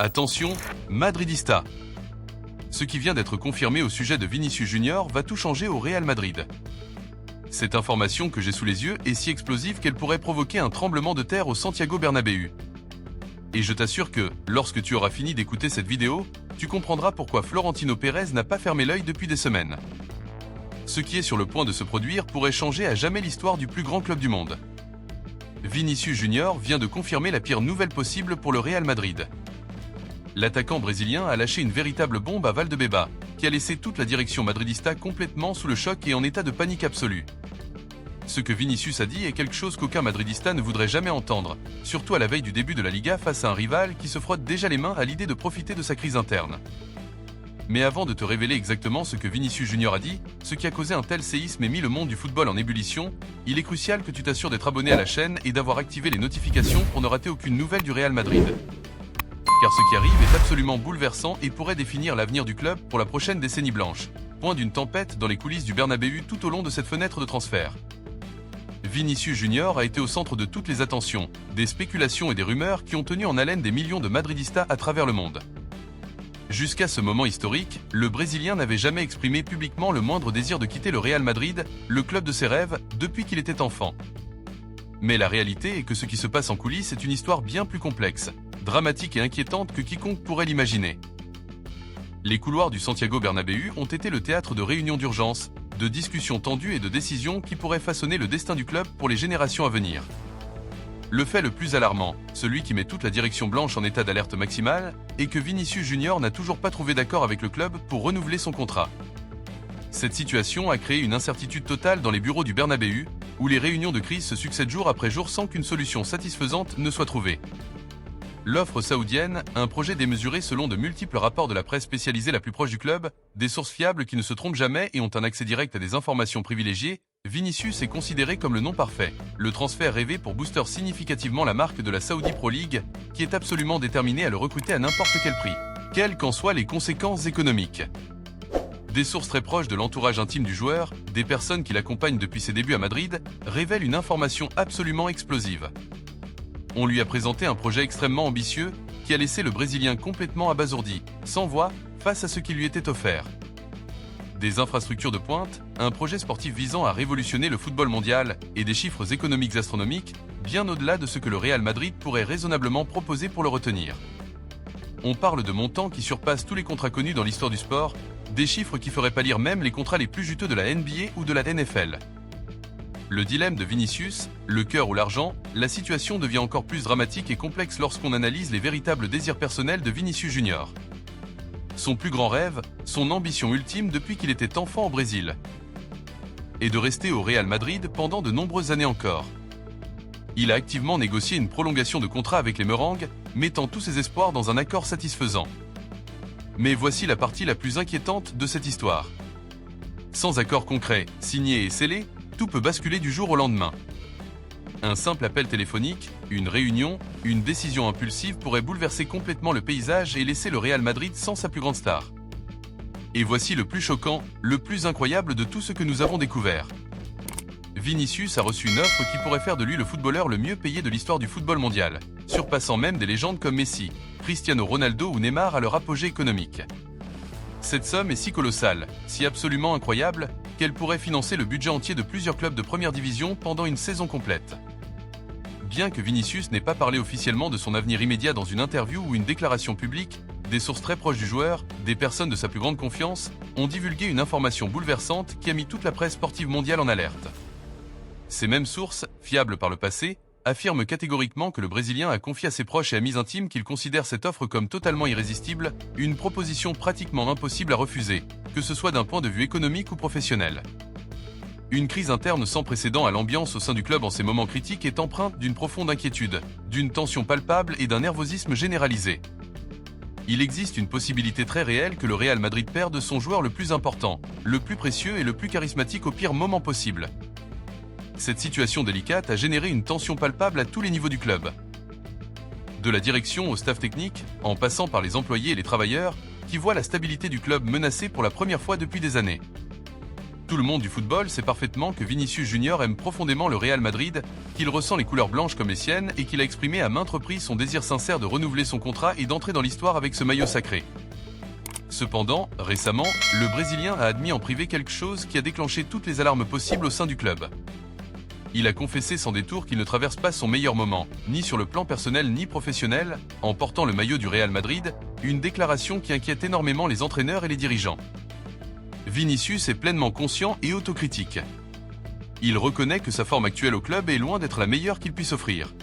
Attention, Madridista. Ce qui vient d'être confirmé au sujet de Vinicius Junior va tout changer au Real Madrid. Cette information que j'ai sous les yeux est si explosive qu'elle pourrait provoquer un tremblement de terre au Santiago Bernabéu. Et je t'assure que, lorsque tu auras fini d'écouter cette vidéo, tu comprendras pourquoi Florentino Pérez n'a pas fermé l'œil depuis des semaines. Ce qui est sur le point de se produire pourrait changer à jamais l'histoire du plus grand club du monde. Vinicius Junior vient de confirmer la pire nouvelle possible pour le Real Madrid. L'attaquant brésilien a lâché une véritable bombe à Valdebeba, qui a laissé toute la direction madridista complètement sous le choc et en état de panique absolue. Ce que Vinicius a dit est quelque chose qu'aucun madridista ne voudrait jamais entendre, surtout à la veille du début de la Liga face à un rival qui se frotte déjà les mains à l'idée de profiter de sa crise interne. Mais avant de te révéler exactement ce que Vinicius Junior a dit, ce qui a causé un tel séisme et mis le monde du football en ébullition, il est crucial que tu t'assures d'être abonné à la chaîne et d'avoir activé les notifications pour ne rater aucune nouvelle du Real Madrid. Car ce qui arrive est absolument bouleversant et pourrait définir l'avenir du club pour la prochaine décennie blanche. Point d'une tempête dans les coulisses du Bernabéu tout au long de cette fenêtre de transfert. Vinicius Junior a été au centre de toutes les attentions, des spéculations et des rumeurs qui ont tenu en haleine des millions de madridistas à travers le monde. Jusqu'à ce moment historique, le Brésilien n'avait jamais exprimé publiquement le moindre désir de quitter le Real Madrid, le club de ses rêves, depuis qu'il était enfant. Mais la réalité est que ce qui se passe en coulisses est une histoire bien plus complexe, dramatique et inquiétante que quiconque pourrait l'imaginer. Les couloirs du Santiago Bernabéu ont été le théâtre de réunions d'urgence, de discussions tendues et de décisions qui pourraient façonner le destin du club pour les générations à venir. Le fait le plus alarmant, celui qui met toute la direction blanche en état d'alerte maximale, est que Vinicius Junior n'a toujours pas trouvé d'accord avec le club pour renouveler son contrat. Cette situation a créé une incertitude totale dans les bureaux du Bernabéu, où les réunions de crise se succèdent jour après jour sans qu'une solution satisfaisante ne soit trouvée. L'offre saoudienne, un projet démesuré selon de multiples rapports de la presse spécialisée la plus proche du club, des sources fiables qui ne se trompent jamais et ont un accès direct à des informations privilégiées, Vinicius est considéré comme le nom parfait, le transfert rêvé pour booster significativement la marque de la Saudi Pro League, qui est absolument déterminée à le recruter à n'importe quel prix, quelles qu'en soient les conséquences économiques. Des sources très proches de l'entourage intime du joueur, des personnes qui l'accompagnent depuis ses débuts à Madrid, révèlent une information absolument explosive. On lui a présenté un projet extrêmement ambitieux qui a laissé le Brésilien complètement abasourdi, sans voix, face à ce qui lui était offert. Des infrastructures de pointe, un projet sportif visant à révolutionner le football mondial et des chiffres économiques astronomiques, bien au-delà de ce que le Real Madrid pourrait raisonnablement proposer pour le retenir. On parle de montants qui surpassent tous les contrats connus dans l'histoire du sport, des chiffres qui feraient pâlir même les contrats les plus juteux de la NBA ou de la NFL. Le dilemme de Vinicius, le cœur ou l'argent, la situation devient encore plus dramatique et complexe lorsqu'on analyse les véritables désirs personnels de Vinicius Junior. Son plus grand rêve, son ambition ultime depuis qu'il était enfant au Brésil, est de rester au Real Madrid pendant de nombreuses années encore. Il a activement négocié une prolongation de contrat avec les Merengues, mettant tous ses espoirs dans un accord satisfaisant. Mais voici la partie la plus inquiétante de cette histoire. Sans accord concret, signé et scellé, tout peut basculer du jour au lendemain. Un simple appel téléphonique, une réunion, une décision impulsive pourrait bouleverser complètement le paysage et laisser le Real Madrid sans sa plus grande star. Et voici le plus choquant, le plus incroyable de tout ce que nous avons découvert. Vinicius a reçu une offre qui pourrait faire de lui le footballeur le mieux payé de l'histoire du football mondial, surpassant même des légendes comme Messi, Cristiano Ronaldo ou Neymar à leur apogée économique. Cette somme est si colossale, si absolument incroyable, qu'elle pourrait financer le budget entier de plusieurs clubs de première division pendant une saison complète. Bien que Vinicius n'ait pas parlé officiellement de son avenir immédiat dans une interview ou une déclaration publique, des sources très proches du joueur, des personnes de sa plus grande confiance, ont divulgué une information bouleversante qui a mis toute la presse sportive mondiale en alerte. Ces mêmes sources, fiables par le passé, affirme catégoriquement que le Brésilien a confié à ses proches et amis intimes qu'il considère cette offre comme totalement irrésistible, une proposition pratiquement impossible à refuser, que ce soit d'un point de vue économique ou professionnel. Une crise interne sans précédent à l'ambiance au sein du club en ces moments critiques est empreinte d'une profonde inquiétude, d'une tension palpable et d'un nervosisme généralisé. Il existe une possibilité très réelle que le Real Madrid perde son joueur le plus important, le plus précieux et le plus charismatique au pire moment possible. Cette situation délicate a généré une tension palpable à tous les niveaux du club. De la direction au staff technique, en passant par les employés et les travailleurs, qui voient la stabilité du club menacée pour la première fois depuis des années. Tout le monde du football sait parfaitement que Vinicius Junior aime profondément le Real Madrid, qu'il ressent les couleurs blanches comme les siennes et qu'il a exprimé à maintes reprises son désir sincère de renouveler son contrat et d'entrer dans l'histoire avec ce maillot sacré. Cependant, récemment, le Brésilien a admis en privé quelque chose qui a déclenché toutes les alarmes possibles au sein du club. Il a confessé sans détour qu'il ne traverse pas son meilleur moment, ni sur le plan personnel ni professionnel, en portant le maillot du Real Madrid, une déclaration qui inquiète énormément les entraîneurs et les dirigeants. Vinicius est pleinement conscient et autocritique. Il reconnaît que sa forme actuelle au club est loin d'être la meilleure qu'il puisse offrir.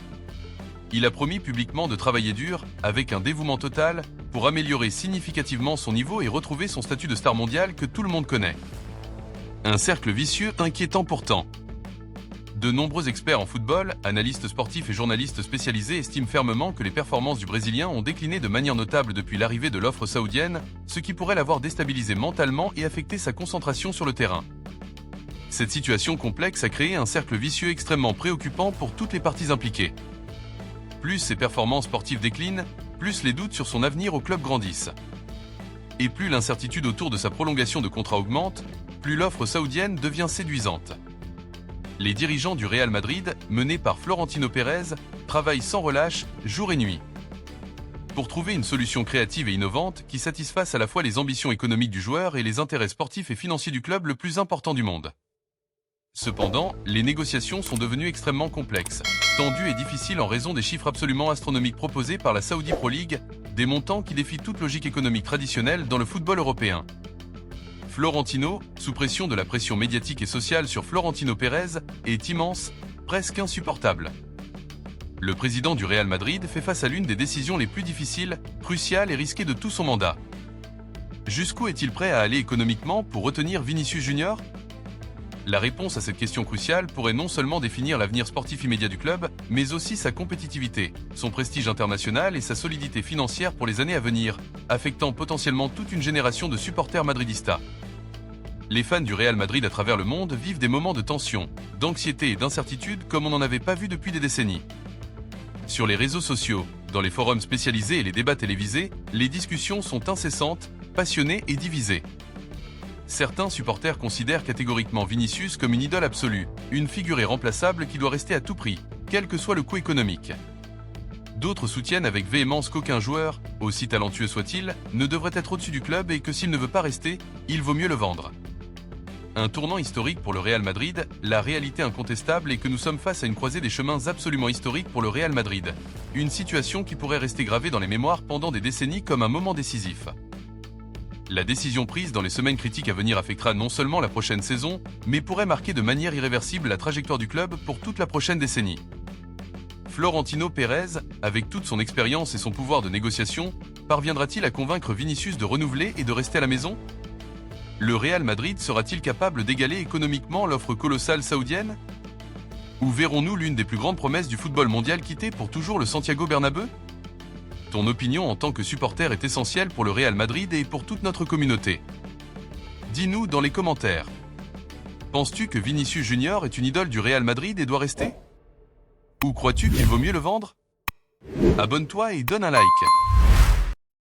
Il a promis publiquement de travailler dur, avec un dévouement total, pour améliorer significativement son niveau et retrouver son statut de star mondiale que tout le monde connaît. Un cercle vicieux inquiétant pourtant. De nombreux experts en football, analystes sportifs et journalistes spécialisés estiment fermement que les performances du Brésilien ont décliné de manière notable depuis l'arrivée de l'offre saoudienne, ce qui pourrait l'avoir déstabilisé mentalement et affecté sa concentration sur le terrain. Cette situation complexe a créé un cercle vicieux extrêmement préoccupant pour toutes les parties impliquées. Plus ses performances sportives déclinent, plus les doutes sur son avenir au club grandissent. Et plus l'incertitude autour de sa prolongation de contrat augmente, plus l'offre saoudienne devient séduisante. Les dirigeants du Real Madrid, menés par Florentino Pérez, travaillent sans relâche, jour et nuit, pour trouver une solution créative et innovante qui satisfasse à la fois les ambitions économiques du joueur et les intérêts sportifs et financiers du club le plus important du monde. Cependant, les négociations sont devenues extrêmement complexes, tendues et difficiles en raison des chiffres absolument astronomiques proposés par la Saudi Pro League, des montants qui défient toute logique économique traditionnelle dans le football européen. Florentino, sous pression de la pression médiatique et sociale sur Florentino Pérez, est immense, presque insupportable. Le président du Real Madrid fait face à l'une des décisions les plus difficiles, cruciales et risquées de tout son mandat. Jusqu'où est-il prêt à aller économiquement pour retenir Vinicius Junior ? La réponse à cette question cruciale pourrait non seulement définir l'avenir sportif immédiat du club, mais aussi sa compétitivité, son prestige international et sa solidité financière pour les années à venir, affectant potentiellement toute une génération de supporters madridistas. Les fans du Real Madrid à travers le monde vivent des moments de tension, d'anxiété et d'incertitude comme on n'en avait pas vu depuis des décennies. Sur les réseaux sociaux, dans les forums spécialisés et les débats télévisés, les discussions sont incessantes, passionnées et divisées. Certains supporters considèrent catégoriquement Vinicius comme une idole absolue, une figure irremplaçable qui doit rester à tout prix, quel que soit le coût économique. D'autres soutiennent avec véhémence qu'aucun joueur, aussi talentueux soit-il, ne devrait être au-dessus du club et que s'il ne veut pas rester, il vaut mieux le vendre. Un tournant historique pour le Real Madrid, la réalité incontestable est que nous sommes face à une croisée des chemins absolument historique pour le Real Madrid. Une situation qui pourrait rester gravée dans les mémoires pendant des décennies comme un moment décisif. La décision prise dans les semaines critiques à venir affectera non seulement la prochaine saison, mais pourrait marquer de manière irréversible la trajectoire du club pour toute la prochaine décennie. Florentino Pérez, avec toute son expérience et son pouvoir de négociation, parviendra-t-il à convaincre Vinicius de renouveler et de rester à la maison ? Le Real Madrid sera-t-il capable d'égaler économiquement l'offre colossale saoudienne ? Ou verrons-nous l'une des plus grandes promesses du football mondial quitter pour toujours le Santiago Bernabéu ? Ton opinion en tant que supporter est essentielle pour le Real Madrid et pour toute notre communauté. Dis-nous dans les commentaires. Penses-tu que Vinicius Junior est une idole du Real Madrid et doit rester ? Ou crois-tu qu'il vaut mieux le vendre ? Abonne-toi et donne un like.